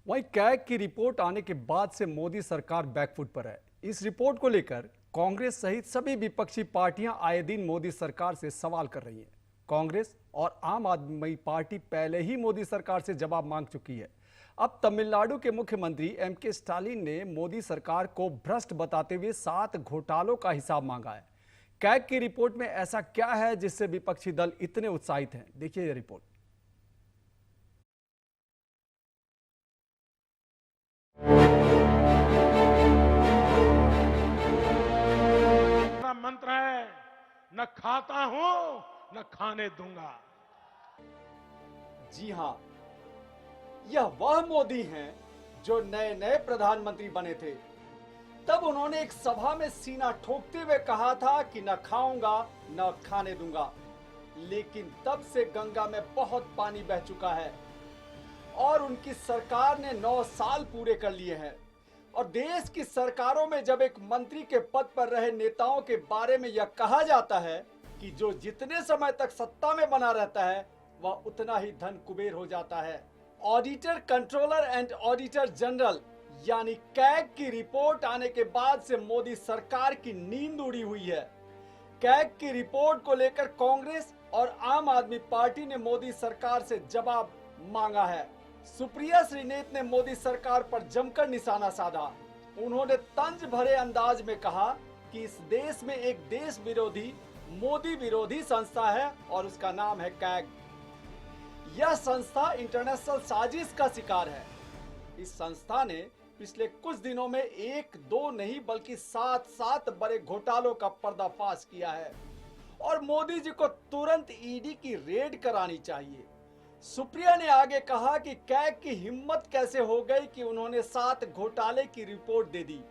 वहीं कैग की रिपोर्ट आने के बाद से मोदी सरकार बैकफुट पर है। इस रिपोर्ट को लेकर कांग्रेस सहित सभी विपक्षी पार्टियां आए दिन मोदी सरकार से सवाल कर रही हैं। कांग्रेस और आम आदमी पार्टी पहले ही मोदी सरकार से जवाब मांग चुकी है। अब तमिलनाडु के मुख्यमंत्री एम.के. स्टालिन ने मोदी सरकार को भ्रष्ट बताते हुए 7 घोटालों का हिसाब मांगा है। कैग की रिपोर्ट में ऐसा क्या है जिससे विपक्षी दल इतने उत्साहित हैं? देखिए ये रिपोर्ट। मंत्र है, न खाता हूं न खाने दूंगा। जी हां, यह वह मोदी हैं जो नए नए प्रधानमंत्री बने थे। तब उन्होंने एक सभा में सीना ठोकते हुए कहा था कि न खाऊंगा न खाने दूंगा। लेकिन तब से गंगा में बहुत पानी बह चुका है और उनकी सरकार ने 9 साल पूरे कर लिए हैं। और देश की सरकारों में जब एक मंत्री के पद पर रहे नेताओं के बारे में यह कहा जाता है कि जो जितने समय तक सत्ता में बना रहता है वह उतना ही धन कुबेर हो जाता है। Auditor controller and auditor general यानी कैग की रिपोर्ट आने के बाद से मोदी सरकार की नींद उड़ी हुई है। कैग की रिपोर्ट को लेकर कांग्रेस और आम आदमी पार्टी ने मोदी सरकार से जवाब मांगा है। सुप्रिया श्रीनेत ने मोदी सरकार पर जमकर निशाना साधा। उन्होंने तंज भरे अंदाज में कहा कि इस देश में एक देश विरोधी, मोदी विरोधी संस्था है और उसका नाम है कैग। यह संस्था इंटरनेशनल साजिश का शिकार है। इस संस्था ने पिछले कुछ दिनों में 1-2 नहीं बल्कि 7 बड़े घोटालों का पर्दाफाश किया है और मोदी जी को तुरंत ईडी की रेड करानी चाहिए। सुप्रिया ने आगे कहा कि कैग की हिम्मत कैसे हो गई कि उन्होंने 7 घोटाले की रिपोर्ट दे दी।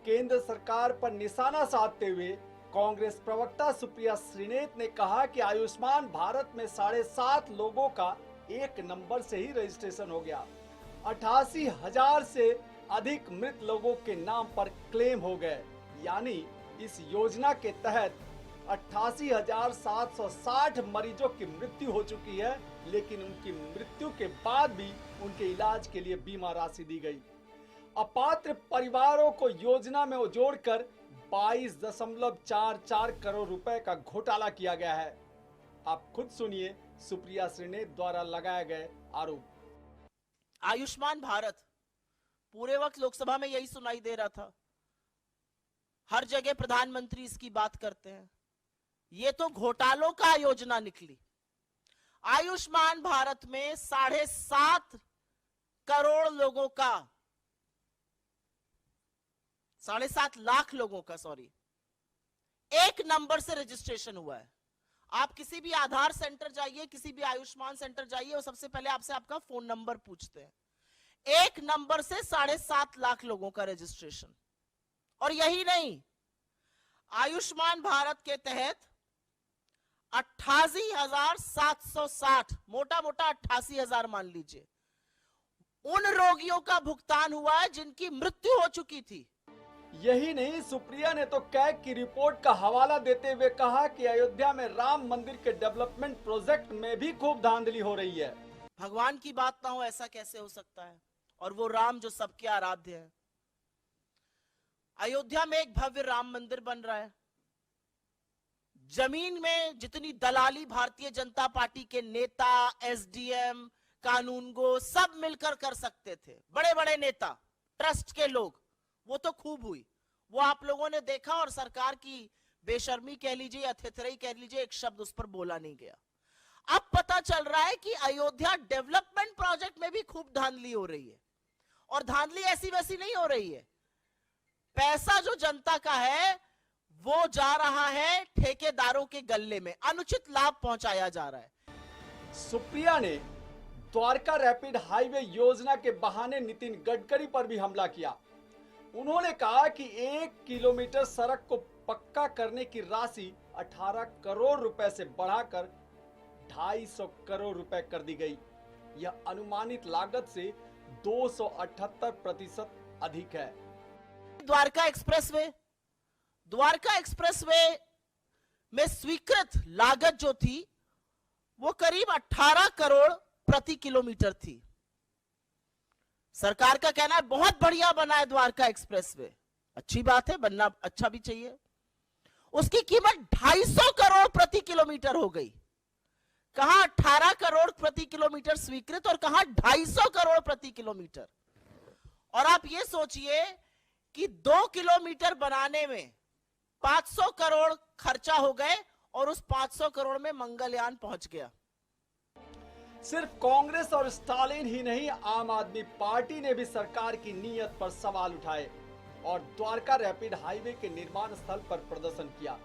केंद्र सरकार पर निशाना साधते हुए कांग्रेस प्रवक्ता सुप्रिया श्रीनेत ने कहा कि आयुष्मान भारत में 7.5 लोगों का एक नंबर से ही रजिस्ट्रेशन हो गया। 88,000 से अधिक मृत लोगों के नाम पर क्लेम हो गए। यानी इस योजना के तहत 88,760 मरीजों की मृत्यु हो चुकी है, लेकिन उनकी मृत्यु के बाद भी उनके इलाज के लिए बीमा राशि दी गई। अपात्र परिवारों को योजना में जोड़कर 22.44 करोड़ रुपए का घोटाला किया गया है। आप खुद सुनिए सुप्रिया श्रीनेत द्वारा लगाए गए आरोप। आयुष्मान भारत पूरे वक्त लोकसभा में यही सुनाई दे रहा था। हर जगह प्रधानमंत्री इसकी बात करते हैं। ये तो घोटालों का योजना निकली। आयुष्मान भारत में 7.5 करोड़ लोगों का, 7.5 लाख लोगों का एक नंबर से रजिस्ट्रेशन हुआ है। आप किसी भी आधार सेंटर जाइए, किसी भी आयुष्मान सेंटर जाइए, वो सबसे पहले आपसे आपका फोन नंबर पूछते हैं। एक नंबर से 7.5 लाख लोगों का रजिस्ट्रेशन। और यही नहीं, आयुष्मान भारत के तहत 88,760, मोटा मोटा 88,000 मान लीजिए, उन रोगियों का भुगतान हुआ है जिनकी मृत्यु हो चुकी थी। यही नहीं, सुप्रिया ने तो कैग की रिपोर्ट का हवाला देते हुए कहा कि अयोध्या में राम मंदिर के डेवलपमेंट प्रोजेक्ट में भी खूब धांधली हो रही है। भगवान की बात ना हो ऐसा कैसे हो सकता है? और वो राम जो सबके आराध्य है। अयोध्या में एक भव्य राम मंदिर बन रहा है। जमीन में जितनी दलाली भारतीय जनता पार्टी के नेता, एसडीएम, कानूनगो सब मिलकर कर सकते थे, बड़े बड़े नेता, ट्रस्ट के लोग, वो तो खूब हुई। वो आप लोगों ने देखा और सरकार की बेशर्मी कह लीजिए, अथेथरई कह लीजिए, एक शब्द उस पर बोला नहीं गया। अब पता चल रहा है कि अयोध्या डेवलपमेंट प्रोजेक्ट में भी खूब धांधली हो रही है। और धांधली ऐसी वैसी नहीं हो रही है। पैसा जो जनता का है वो जा रहा है ठेकेदारों के गल्ले में, अनुचित लाभ पहुंचाया जा रहा है। सुप्रिया ने द्वारका रैपिड हाईवे योजना के बहाने नितिन गडकरी पर भी हमला किया। उन्होंने कहा कि 1 किलोमीटर सड़क को पक्का करने की राशि 18 करोड़ रुपए से बढ़ाकर 250 करोड़ रुपए कर दी गई। यह अनुमानित लागत से 278% अधिक है। द्वारका एक्सप्रेसवे में स्वीकृत लागत जो थी वो करीब 18 करोड़ प्रति किलोमीटर थी। सरकार का कहना है बहुत बढ़िया बना है द्वारका एक्सप्रेसवे। अच्छी बात है, बनना अच्छा भी चाहिए। उसकी कीमत 250 करोड़ प्रति किलोमीटर हो गई। कहां 18 करोड़ प्रति किलोमीटर स्वीकृत और कहां 250 करोड़ प्रति किलोमीटर। और आप ये सोचिए कि 2 किलोमीटर बनाने में 500 करोड़ खर्चा हो गए और उस 500 करोड़ में मंगलयान पहुंच गया। सिर्फ कांग्रेस और स्टालिन ही नहीं, आम आदमी पार्टी ने भी सरकार की नीयत पर सवाल उठाए और द्वारका रैपिड हाईवे के निर्माण स्थल पर प्रदर्शन किया।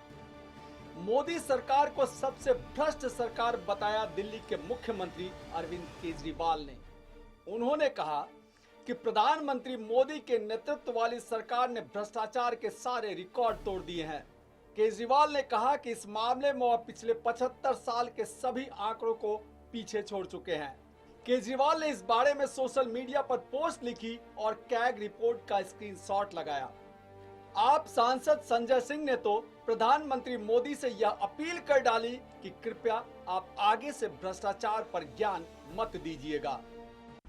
मोदी सरकार को सबसे भ्रष्ट सरकार बताया दिल्ली के मुख्यमंत्री अरविंद केजरीवाल ने। उन्होंने कहा कि प्रधानमंत्री मोदी के नेतृत्व वाली सरकार ने भ्रष्टाचार के सारे रिकॉर्ड तोड़ दिए हैं। केजरीवाल ने कहा कि इस मामले में वह पिछले 75 साल के सभी आंकड़ों को पीछे छोड़ चुके हैं। केजरीवाल ने इस बारे में सोशल मीडिया पर पोस्ट लिखी और कैग रिपोर्ट का स्क्रीनशॉट लगाया। आप सांसद संजय सिंह ने तो प्रधानमंत्री मोदी से यह अपील कर डाली कि कृपया आप आगे से भ्रष्टाचार पर ज्ञान मत दीजिएगा।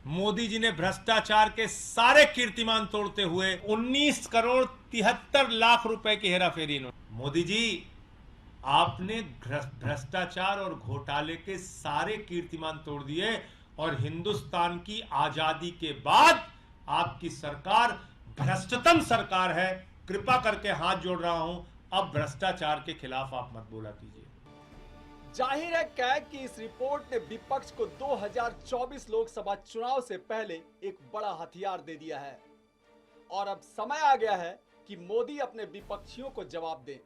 मोदी जी ने भ्रष्टाचार के सारे कीर्तिमान तोड़ते हुए 19 करोड़ 73 लाख रुपए की हेराफेरी। मोदी जी, आपने भ्रष्टाचार और घोटाले के सारे कीर्तिमान तोड़ दिए और हिंदुस्तान की आजादी के बाद आपकी सरकार भ्रष्टतम सरकार है। कृपा करके हाथ जोड़ रहा हूं, अब भ्रष्टाचार के खिलाफ आप मत बोला कीजिए। जाहिर है कैग की इस रिपोर्ट ने विपक्ष को 2024 लोकसभा चुनाव से पहले एक बड़ा हथियार दे दिया है और अब समय आ गया है कि मोदी अपने विपक्षियों को जवाब दें।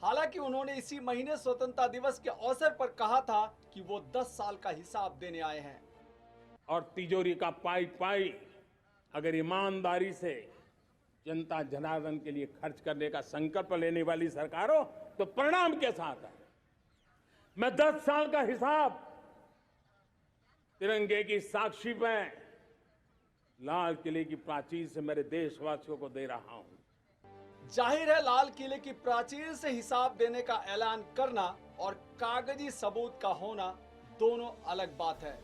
हालांकि उन्होंने इसी महीने स्वतंत्रता दिवस के अवसर पर कहा था कि वो 10 साल का हिसाब देने आए हैं। और तिजोरी का पाई पाई अगर ईमानदारी से जनता जनार्दन के लिए खर्च करने का संकल्प लेने वाली सरकार हो तो परिणाम कैसा आता है। मैं 10 साल का हिसाब तिरंगे की साक्षी में लाल किले की प्राचीर से मेरे देशवासियों को दे रहा हूं। जाहिर है लाल किले की प्राचीर से हिसाब देने का ऐलान करना और कागजी सबूत का होना दोनों अलग बात है।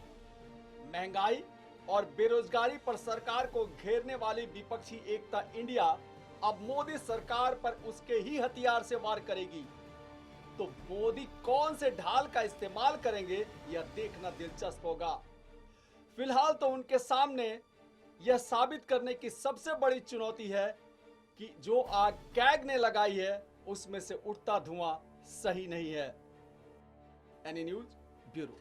महंगाई और बेरोजगारी पर सरकार को घेरने वाली विपक्षी एकता इंडिया अब मोदी सरकार पर उसके ही हथियार से वार करेगी। तो मोदी कौन से ढाल का इस्तेमाल करेंगे यह देखना दिलचस्प होगा। फिलहाल तो उनके सामने यह साबित करने की सबसे बड़ी चुनौती है कि जो आग कैग ने लगाई है उसमें से उठता धुआं सही नहीं है। Any news bureau.